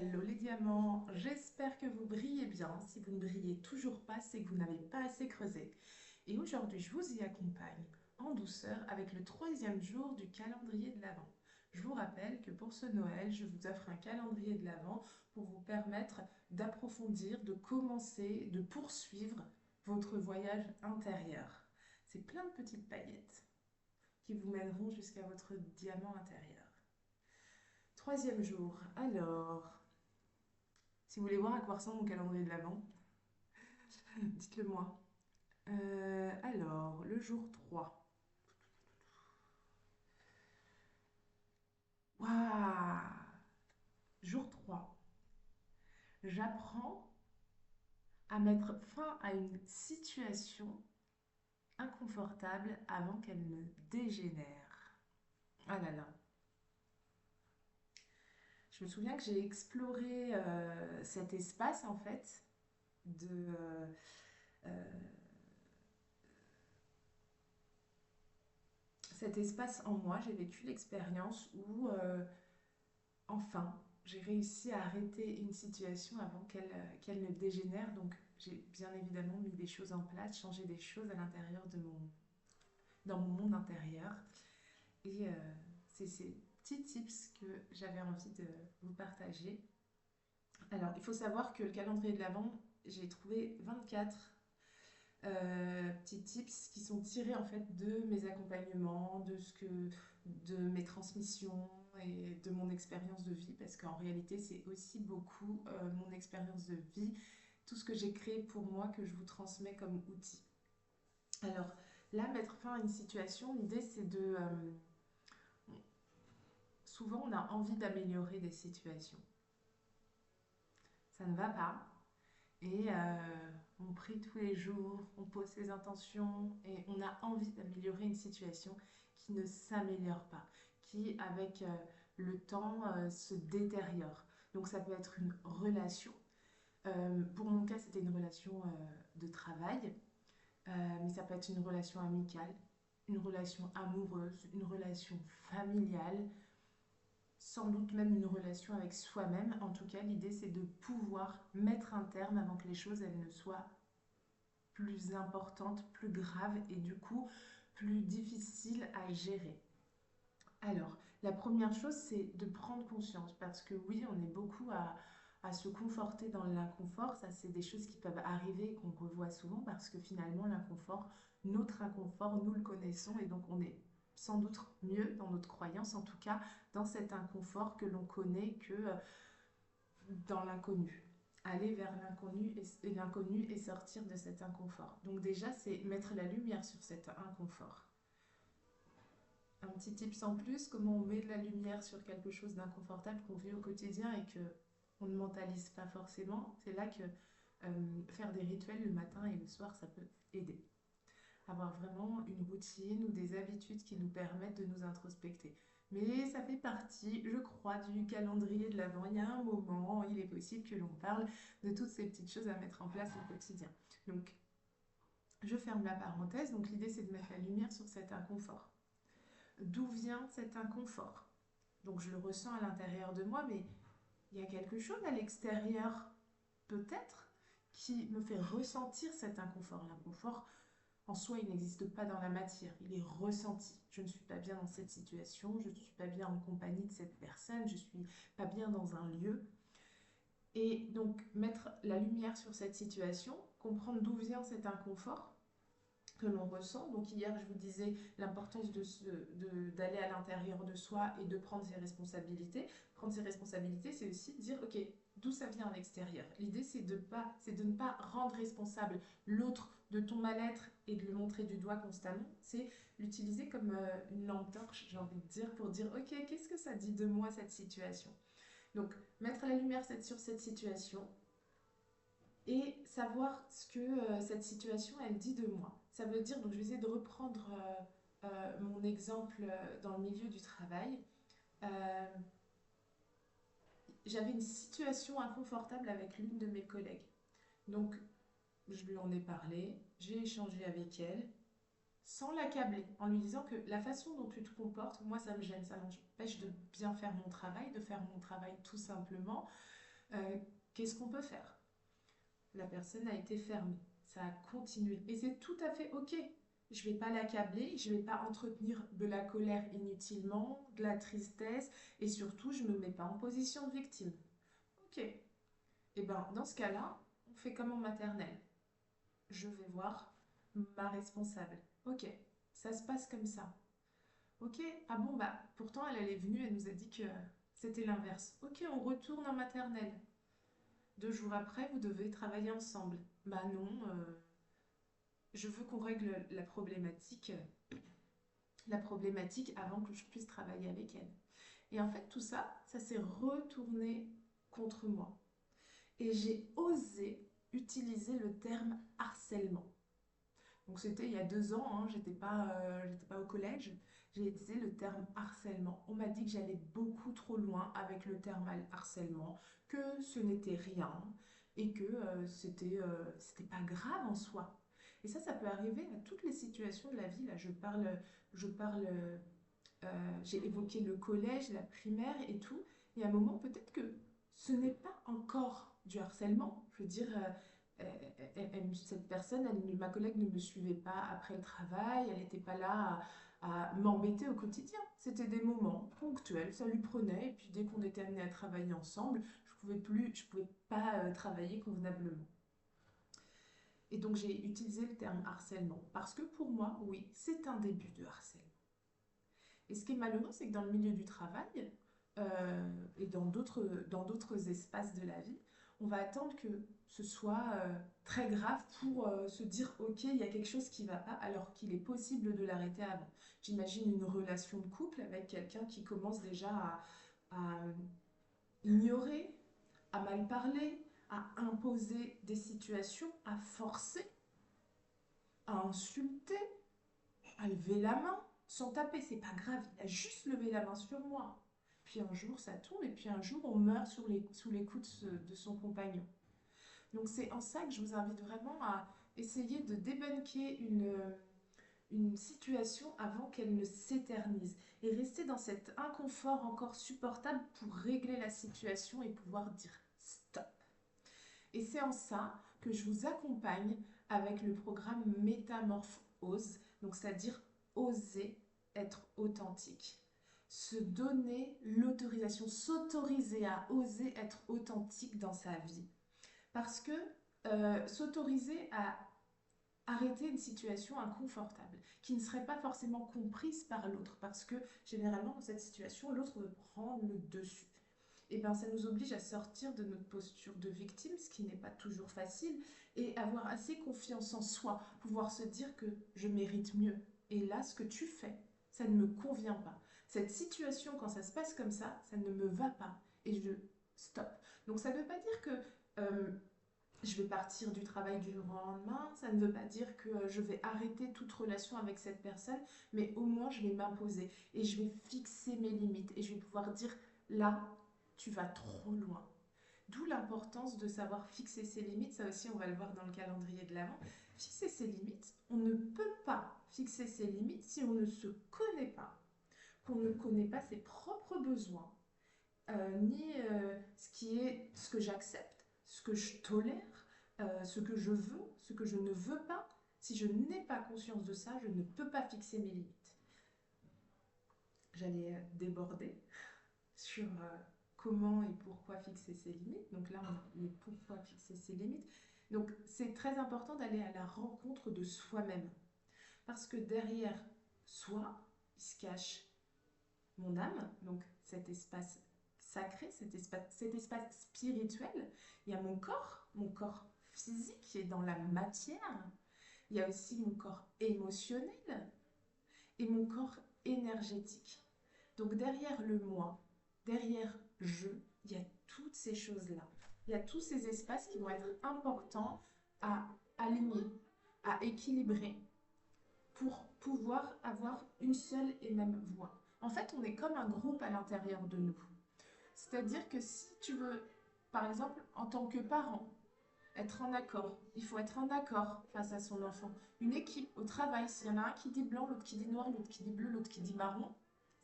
Hello les diamants, j'espère que vous brillez bien. Si vous ne brillez toujours pas, c'est que vous n'avez pas assez creusé. Et aujourd'hui, je vous y accompagne en douceur avec le troisième jour du calendrier de l'Avent. Je vous rappelle que pour ce Noël, je vous offre un calendrier de l'Avent pour vous permettre d'approfondir, de commencer, de poursuivre votre voyage intérieur. C'est plein de petites paillettes qui vous mèneront jusqu'à votre diamant intérieur. Troisième jour, alors, si vous voulez voir à quoi ressemble mon calendrier de l'Avent, dites-le moi. Alors, le jour 3. Waouh! Jour 3. J'apprends à mettre fin à une situation inconfortable avant qu'elle ne dégénère. Ah là là. Je me souviens que j'ai exploré cet espace en fait euh, cet espace en moi. J'ai vécu l'expérience où enfin, j'ai réussi à arrêter une situation avant qu'elle ne dégénère. Donc, j'ai bien évidemment mis des choses en place, changé des choses à l'intérieur dans mon monde intérieur. Et c'est ces petits tips que j'avais envie de vous partager. Alors, il faut savoir que le calendrier de l'Avent, j'ai trouvé 24 petits tips qui sont tirés en fait de mes accompagnements, de mes transmissions et de mon expérience de vie, parce qu'en réalité c'est aussi beaucoup mon expérience de vie, tout ce que j'ai créé pour moi que je vous transmets comme outil. Alors là, mettre fin à une situation, l'idée c'est souvent on a envie d'améliorer des situations. Ça ne va pas, et on prie tous les jours, on pose ses intentions et on a envie d'améliorer une situation qui ne s'améliore pas, qui avec le temps se détériore. Donc ça peut être une relation. Pour mon cas, c'était une relation de travail, mais ça peut être une relation amicale, une relation amoureuse, une relation familiale, sans doute même une relation avec soi-même. En tout cas, l'idée c'est de pouvoir mettre un terme avant que les choses elles ne soient plus importantes, plus graves et du coup plus difficiles à gérer. Alors, la première chose c'est de prendre conscience parce que oui, on est beaucoup à se conforter dans l'inconfort. Ça, c'est des choses qui peuvent arriver et qu'on revoit souvent parce que finalement, l'inconfort, notre inconfort, nous le connaissons et donc on est sans doute mieux dans notre croyance, en tout cas dans cet inconfort que l'on connaît que dans l'inconnu. Aller vers l'inconnu et sortir de cet inconfort. Donc déjà, c'est mettre la lumière sur cet inconfort. Un petit tips en plus, comment on met de la lumière sur quelque chose d'inconfortable qu'on vit au quotidien et que on ne mentalise pas forcément. C'est là que faire des rituels le matin et le soir, ça peut aider. Avoir vraiment une routine ou des habitudes qui nous permettent de nous introspecter. Mais ça fait partie, je crois, du calendrier de l'Avent. Il y a un moment, il est possible que l'on parle de toutes ces petites choses à mettre en place au quotidien. Donc, je ferme la parenthèse. Donc, l'idée, c'est de mettre la lumière sur cet inconfort. D'où vient cet inconfort? Donc, je le ressens à l'intérieur de moi, mais il y a quelque chose à l'extérieur, peut-être, qui me fait ressentir cet inconfort. L'inconfort, en soi, il n'existe pas dans la matière, il est ressenti. Je ne suis pas bien dans cette situation, je ne suis pas bien en compagnie de cette personne, je ne suis pas bien dans un lieu. Et donc, mettre la lumière sur cette situation, comprendre d'où vient cet inconfort que l'on ressent. Donc, hier, je vous disais l'importance d'aller à l'intérieur de soi et de prendre ses responsabilités. Prendre ses responsabilités, c'est aussi dire, OK, d'où ça vient en extérieur. L'idée, c'est de ne pas rendre responsable l'autre de ton mal-être et de le montrer du doigt constamment. C'est l'utiliser comme une lampe torche, j'ai envie de dire, pour dire, OK, qu'est-ce que ça dit de moi, cette situation? Donc, mettre la lumière sur cette situation et savoir ce que cette situation, elle dit de moi. Ça veut dire, donc je vais essayer de reprendre mon exemple dans le milieu du travail. Euh, J'avais une situation inconfortable avec l'une de mes collègues. Donc, je lui en ai parlé, j'ai échangé avec elle, sans l'accabler, en lui disant que la façon dont tu te comportes, moi ça me gêne, ça m'empêche de bien faire mon travail, de faire mon travail tout simplement. Euh, Qu'est-ce qu'on peut faire? La personne a été fermée, ça a continué. Et c'est tout à fait OK. Je ne vais pas l'accabler, je ne vais pas entretenir de la colère inutilement, de la tristesse, et surtout, je ne me mets pas en position de victime. OK. Et bien, dans ce cas-là, on fait comme en maternelle. Je vais voir ma responsable. OK, ça se passe comme ça. OK, ah bon, bah, pourtant, elle est venue, elle nous a dit que c'était l'inverse. OK, on retourne en maternelle. 2 jours après, vous devez travailler ensemble. Bah non, je veux qu'on règle la problématique avant que je puisse travailler avec elle. Et en fait, tout ça, ça s'est retourné contre moi. Et j'ai osé utiliser le terme harcèlement. Donc c'était il y a 2 ans, hein, j'étais pas au collège. J'ai utilisé le terme harcèlement. On m'a dit que j'allais beaucoup trop loin avec le terme harcèlement, que ce n'était rien et que c'était pas grave en soi. Et ça peut arriver à toutes les situations de la vie. Là, je parle, j'ai évoqué le collège, la primaire et tout. Et à un moment, peut-être que ce n'est pas encore du harcèlement. Je veux dire, cette personne, ma collègue ne me suivait pas après le travail, elle n'était pas là à m'embêter au quotidien. C'était des moments ponctuels, ça lui prenait. Et puis dès qu'on était amené à travailler ensemble, je pouvais pas travailler convenablement. Et donc j'ai utilisé le terme harcèlement parce que pour moi, oui, c'est un début de harcèlement. Et ce qui est malheureux, c'est que dans le milieu du travail et dans d'autres espaces de la vie, on va attendre que ce soit très grave pour se dire ok, il y a quelque chose qui ne va pas, alors qu'il est possible de l'arrêter avant. J'imagine une relation de couple avec quelqu'un qui commence déjà à ignorer, à mal parler, à imposer des situations, à forcer, à insulter, à lever la main sans taper. C'est pas grave, il a juste levé la main sur moi. Puis un jour ça tombe et puis un jour on meurt sous les coups de son compagnon. Donc c'est en ça que je vous invite vraiment à essayer de débunker une situation avant qu'elle ne s'éternise et rester dans cet inconfort encore supportable pour régler la situation et pouvoir dire stop. Et c'est en ça que je vous accompagne avec le programme Métamorphose, donc c'est-à-dire oser être authentique. Se donner l'autorisation, s'autoriser à oser être authentique dans sa vie. Parce que s'autoriser à arrêter une situation inconfortable, qui ne serait pas forcément comprise par l'autre, parce que généralement dans cette situation, l'autre veut prendre le dessus. Et bien ça nous oblige à sortir de notre posture de victime, ce qui n'est pas toujours facile, et avoir assez confiance en soi, pouvoir se dire que je mérite mieux. Et là, ce que tu fais, ça ne me convient pas. Cette situation, quand ça se passe comme ça ne me va pas. Et je stop. Donc ça ne veut pas dire que je vais partir du travail du jour au lendemain, ça ne veut pas dire que je vais arrêter toute relation avec cette personne, mais au moins je vais m'imposer et je vais fixer mes limites et je vais pouvoir dire là, tu vas trop loin. D'où l'importance de savoir fixer ses limites, ça aussi on va le voir dans le calendrier de l'Avent. Fixer ses limites, on ne peut pas fixer ses limites si on ne se connaît pas, qu'on ne connaît pas ses propres besoins, ni ce que j'accepte, ce que je tolère, ce que je veux, ce que je ne veux pas. Si je n'ai pas conscience de ça, je ne peux pas fixer mes limites. J'allais déborder sur comment et pourquoi fixer ses limites. Donc là, on a le pourquoi fixer ses limites. Donc c'est très important d'aller à la rencontre de soi-même. Parce que derrière soi, il se cache mon âme, donc cet espace sacré, cet espace spirituel. Il y a mon corps physique qui est dans la matière. Il y a aussi mon corps émotionnel et mon corps énergétique. Donc derrière le moi, derrière je, il y a toutes ces choses-là. Il y a tous ces espaces qui vont être importants à aligner, à équilibrer pour pouvoir avoir une seule et même voix. En fait, on est comme un groupe à l'intérieur de nous. C'est-à-dire que si tu veux, par exemple, en tant que parent, être en accord, il faut être en accord face à son enfant. Une équipe au travail, s'il y en a un qui dit blanc, l'autre qui dit noir, l'autre qui dit bleu, l'autre qui dit marron,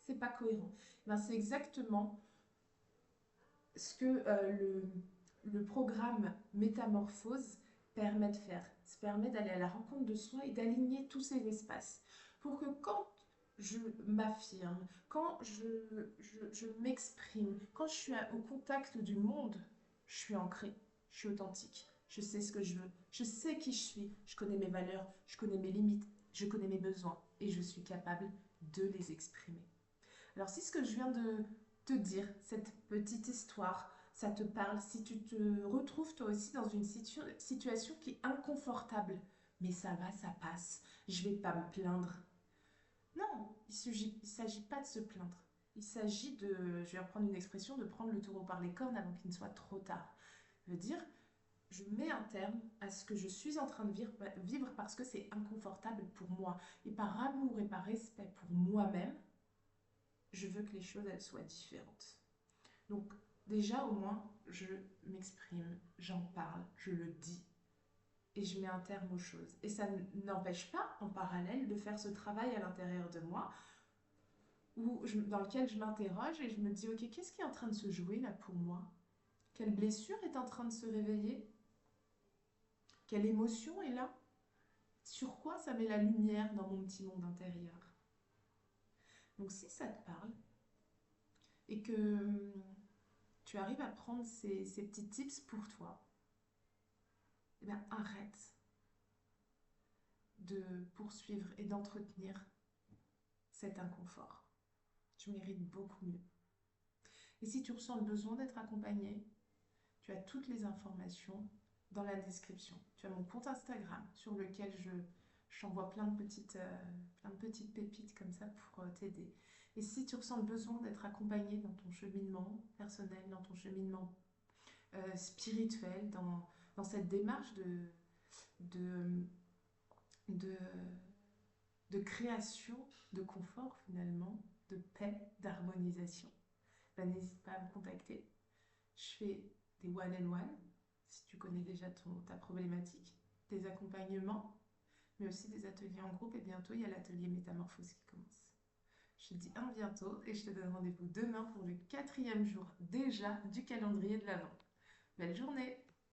c'est pas cohérent. Ben, c'est exactement ce que le programme Métamorphose permet de faire. Ça permet d'aller à la rencontre de soi et d'aligner tous ces espaces. Pour que quand je m'affirme, quand je m'exprime, quand je suis au contact du monde, je suis ancrée, je suis authentique, je sais ce que je veux, je sais qui je suis, je connais mes valeurs, je connais mes limites, je connais mes besoins et je suis capable de les exprimer. Alors si ce que je viens de te dire, cette petite histoire, ça te parle, si tu te retrouves toi aussi dans une situation qui est inconfortable, mais ça va, ça passe, je vais pas me plaindre. Non, il s'agit pas de se plaindre. Il s'agit de, je vais reprendre une expression, de prendre le taureau par les cornes avant qu'il ne soit trop tard. Je veux dire, je mets un terme à ce que je suis en train de vivre parce que c'est inconfortable pour moi. Et par amour et par respect pour moi-même, je veux que les choses elles soient différentes. Donc déjà au moins, je m'exprime, j'en parle, je le dis et je mets un terme aux choses. Et ça n'empêche pas en parallèle de faire ce travail à l'intérieur de moi dans lequel je m'interroge et je me dis ok, qu'est-ce qui est en train de se jouer là pour moi? Quelle blessure est en train de se réveiller? Quelle émotion est là? Sur quoi ça met la lumière dans mon petit monde intérieur? Donc si ça te parle et que tu arrives à prendre ces petits tips pour toi, eh bien arrête de poursuivre et d'entretenir cet inconfort. Tu mérites beaucoup mieux. Et si tu ressens le besoin d'être accompagné, tu as toutes les informations dans la description. Tu as mon compte Instagram sur lequel j'envoie plein de petites pépites comme ça pour t'aider. Et si tu ressens le besoin d'être accompagné dans ton cheminement personnel, dans ton cheminement spirituel, dans cette démarche de, de, de création, de confort finalement, de paix, d'harmonisation, ben, n'hésite pas à me contacter. Je fais des one-on-one, si tu connais déjà ta problématique, des accompagnements, mais aussi des ateliers en groupe. Et bientôt, il y a l'atelier Métamorphose qui commence. Je te dis à bientôt et je te donne rendez-vous demain pour le 4e jour déjà du calendrier de l'Avent. Belle journée!